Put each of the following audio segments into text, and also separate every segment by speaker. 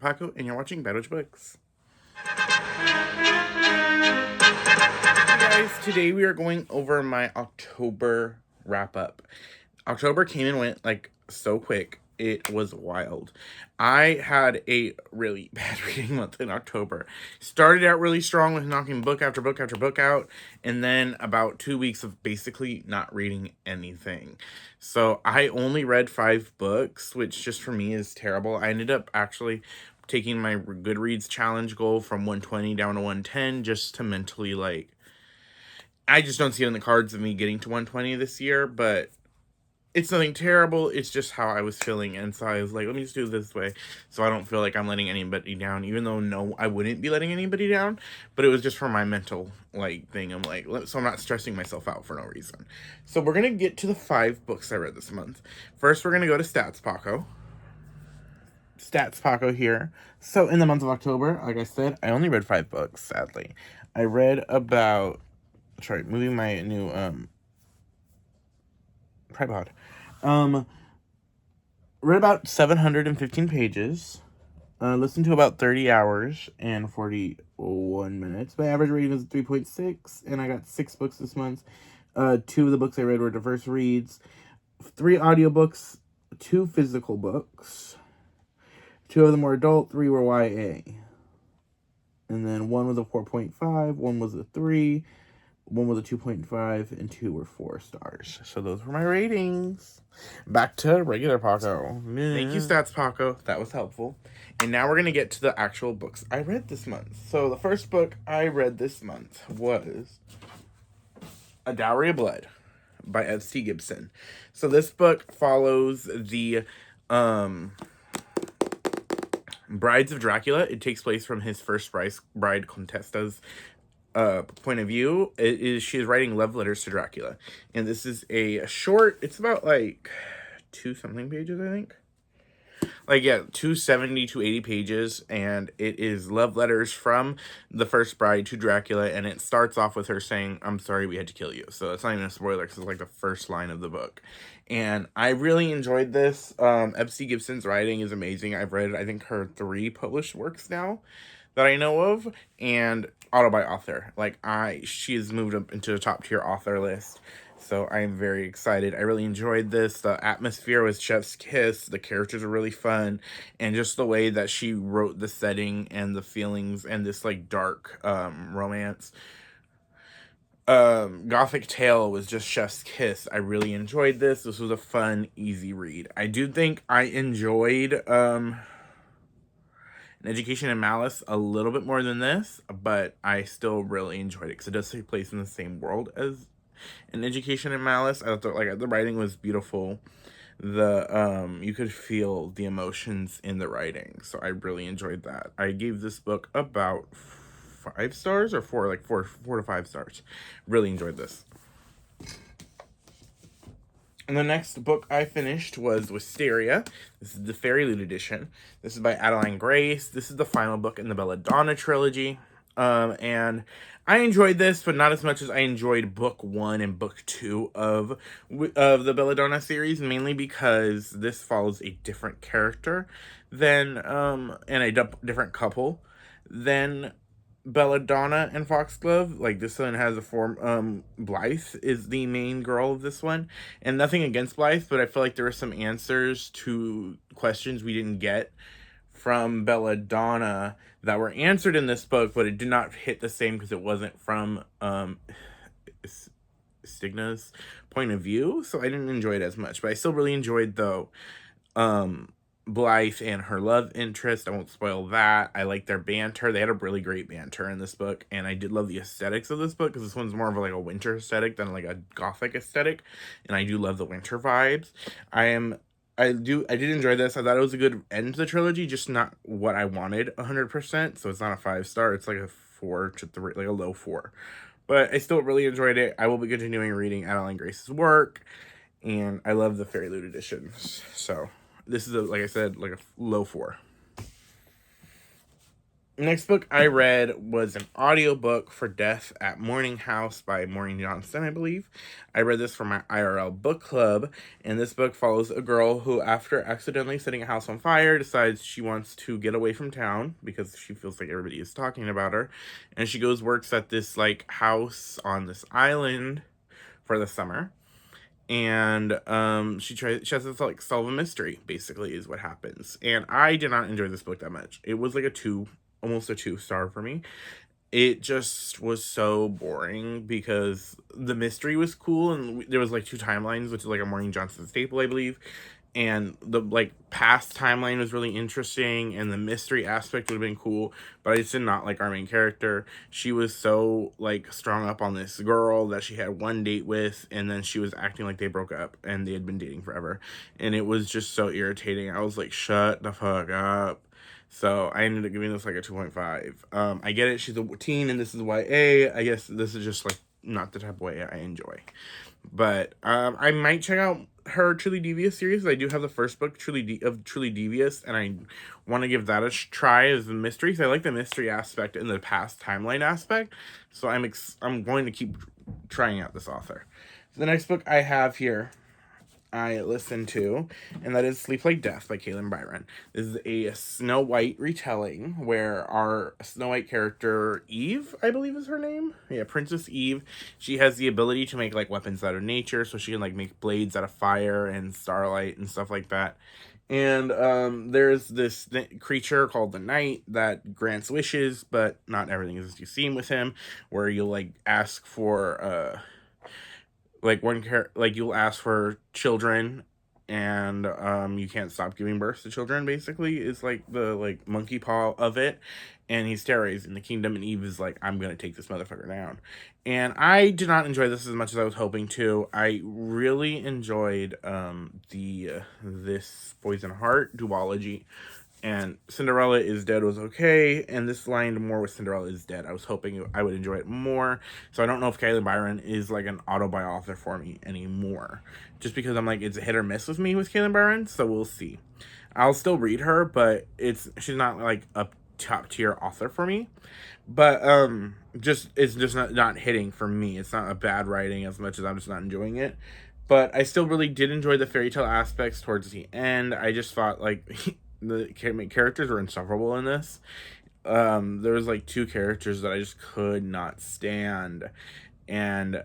Speaker 1: Paco, and you're watching Bad Witch Books. Hey guys, today we are going over my October wrap up. October came and went like so quick. It was wild. I had a really bad reading month in October. Started out really strong with knocking book after book after book out, and then about 2 weeks of basically not reading anything. So I only read 5 books, which just for me is terrible. I ended up actually taking my Goodreads challenge goal from 120 down to 110 just to mentally I just don't see it in the cards of me getting to 120 this year, but it's nothing terrible. It's just how I was feeling. And so I was like, let me just do it this way so I don't feel like I'm letting anybody down, even though no, I wouldn't be letting anybody down. But it was just for my mental thing. I'm like, so I'm not stressing myself out for no reason. So we're going to get to the 5 books I read this month. First, we're going to go to Stats Paco. Stats Paco here. So in the month of October, like I said, I only read 5 books, sadly. I read about, moving my new tripod. Read about 715 pages. Listened to about 30 hours and 41 minutes. My average rating is 3.6, and I got 6 books this month. 2 of the books I read were diverse reads, 3 audiobooks, 2 physical books. 2 of them were adult, 3 were YA. And then 1 was a 4.5, 1 was a 3, 1 was a 2.5, and 2 were 4 stars. So those were my ratings. Back to regular Paco. Thank you, Stats Paco. That was helpful. And now we're going to get to the actual books I read this month. So the first book I read this month was A Dowry of Blood by F.C. Gibson. So this book follows the Brides of Dracula. It takes place from his first bride Contessa's point of view. She is writing love letters to Dracula, and this is a short. It's about 2 something pages, I think. 270 to 80 pages, and it is love letters from the first bride to Dracula, and it starts off with her saying, "I'm sorry we had to kill you." So it's not even a spoiler because it's the first line of the book. And I really enjoyed this. F.C. Gibson's writing is amazing. I've read, I think, her 3 published works now that I know of, and auto by author. She has moved up into the top tier author list. So I am very excited. I really enjoyed this. The atmosphere was chef's kiss. The characters are really fun. And just the way that she wrote the setting and the feelings and this dark romance. Gothic tale was just chef's kiss. I really enjoyed this. This was a fun, easy read. I do think I enjoyed An Education in Malice a little bit more than this, but I still really enjoyed it because it does take place in the same world as An Education in Malice. I thought the writing was beautiful. You could feel the emotions in the writing, so I really enjoyed that. I gave this book about 5 stars or 4, 4 to 5 stars. Really enjoyed this. And the next book I finished was Wisteria. This is the Fairy Loot edition. This is by Adeline Grace. This is the final book in the Belladonna trilogy. And I enjoyed this, but not as much as I enjoyed book 1 and book 2 of the Belladonna series, mainly because this follows a different character than, and a different couple than Belladonna and Foxglove. This one has a form. Blythe is the main girl of this one, and nothing against Blythe, but I feel like there were some answers to questions we didn't get from Belladonna that were answered in this book, but it did not hit the same because it wasn't from Stigna's point of view, so I didn't enjoy it as much. But I still really enjoyed, though, Blythe and her love interest. I won't spoil that. I like their banter. They had a really great banter in this book, and I did love the aesthetics of this book because this one's more of a winter aesthetic than a gothic aesthetic, and I do love the winter vibes. I did enjoy this. I thought it was a good end to the trilogy, just not what I wanted 100%. So it's not a 5 star. It's a 4 to 3, a low 4. But I still really enjoyed it. I will be continuing reading Adeline Grace's work, and I love the Fairy Loot editions. So this is like I said, a low 4. Next book I read was an audiobook for Death at Morning House by Maureen Johnson, I believe. I read this for my IRL book club, and this book follows a girl who, after accidentally setting a house on fire, decides she wants to get away from town because she feels like everybody is talking about her. And she works at this like house on this island for the summer. And she has to like solve a mystery, basically, is what happens. And I did not enjoy this book that much. It was like almost a 2-star for me. It just was so boring because the mystery was cool, and there was like 2 timelines, which is like a Maureen Johnson staple, I believe. And the like past timeline was really interesting, and the mystery aspect would have been cool, but I just did not like our main character. She was so like strung up on this girl that she had one date with, and then she was acting like they broke up and they had been dating forever, and it was just so irritating. I was like, shut the fuck up. So I ended up giving this like a 2.5. I get it, she's a teen and this is YA. I guess this is just like not the type of YA I enjoy. But I might check out her Truly Devious series. I do have the first book, Truly Devious, and I want to give that a try as a mystery. So I like the mystery aspect and the past timeline aspect. So I'm going to keep trying out this author. The next book I have here I listened to, and that is Sleep Like Death by Kailyn Byron. This is a Snow White retelling where our Snow White character, Eve, I believe is her name. Yeah, Princess Eve. She has the ability to make like weapons out of nature, so she can like make blades out of fire and starlight and stuff like that. And there's this creature called the Knight that grants wishes, but not everything is as you seem with him, where you'll like ask for like you'll ask for children, and you can't stop giving birth to children, basically, is like the like monkey paw of it. And he's terrorizing the kingdom, and Eve is like, I'm gonna take this motherfucker down. And I did not enjoy this as much as I was hoping to. I really enjoyed the this Poison Heart duology, and Cinderella is Dead was okay, and this lined more with Cinderella is Dead. I was hoping I would enjoy it more, so I don't know if Kailyn Byron is like an auto-buy author for me anymore, just because I'm like, it's a hit or miss with me with Kailyn Byron, so we'll see. I'll still read her, but she's not like a top-tier author for me, but it's just not hitting for me. It's not a bad writing as much as I'm just not enjoying it. But I still really did enjoy the fairy tale aspects towards the end. I just thought like the characters were insufferable in this. There was like 2 characters that I just could not stand, and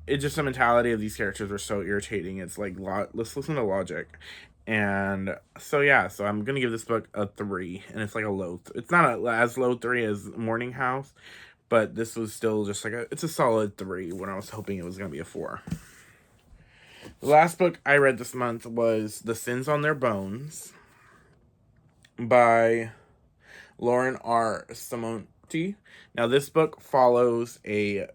Speaker 1: it just the mentality of these characters were so irritating. It's like let's listen to logic. And so yeah, so I'm gonna give this book a 3, and it's like a low. It's not as low 3 as Morning House, but this was still just like it's a solid 3 when I was hoping it was gonna be a 4. The last book I read this month was The Sins on Their Bones by Lauren R. Simonti. Now, this book follows a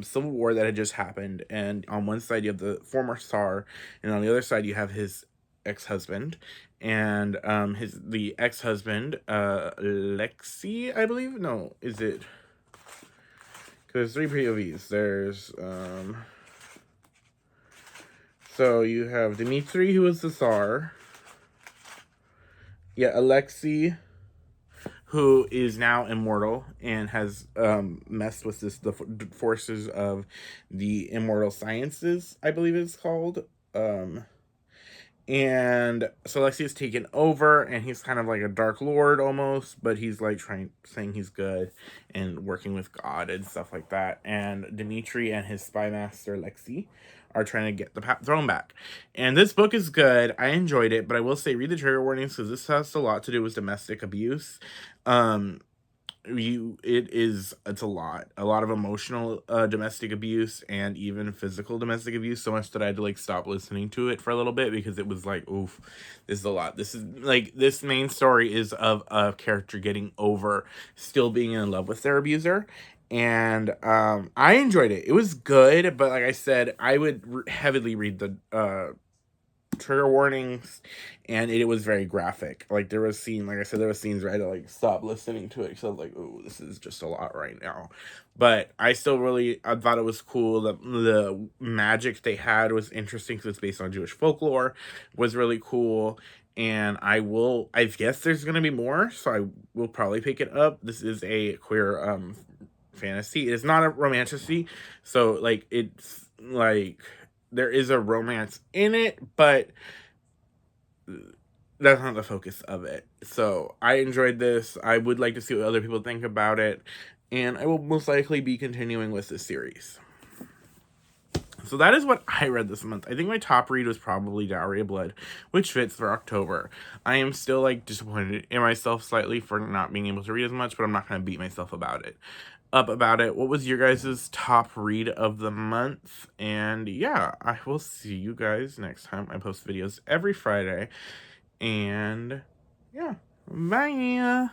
Speaker 1: civil war that had just happened, and on one side you have the former Tsar, and on the other side you have his ex-husband, and the ex-husband, Lexi, I believe. No, is it? Because there's 3 POVs. There's so you have Dmitri, who is the Tsar. Yeah, Alexei, who is now immortal and has messed with the forces of the immortal sciences, I believe it's called. And so Alexei is taken over, and he's kind of like a dark lord almost, but he's like saying he's good and working with God and stuff like that. And Dmitri and his spy master Lexi are trying to get the throne back. And this book is good. I enjoyed it, but I will say read the trigger warnings because this has a lot to do with domestic abuse. It's a lot of emotional domestic abuse and even physical domestic abuse, so much that I had to like stop listening to it for a little bit because it was like, oof, this is a lot. This is like, this main story is of a character getting over still being in love with their abuser, and I enjoyed it. It was good, but like I said, I would heavily read the trigger warnings, and it was very graphic. Like there was like I said, there was scenes where I had to like stop listening to it because I was like, oh, this is just a lot right now. But I thought it was cool. The magic they had was interesting because it's based on Jewish folklore, was really cool. and I guess there's gonna be more, so I will probably pick it up. This is a queer fantasy. It's not a romantasy, so like it's like there is a romance in it, but that's not the focus of it. So I enjoyed this. I would like to see what other people think about it, and I will most likely be continuing with this series. So that is what I read this month. I think my top read was probably Dowry of Blood, which fits for October. I am still like disappointed in myself slightly for not being able to read as much, but I'm not going to beat myself about it. What was your guys' top read of the month? And yeah, I will see you guys next time. I post videos every Friday. And yeah, bye.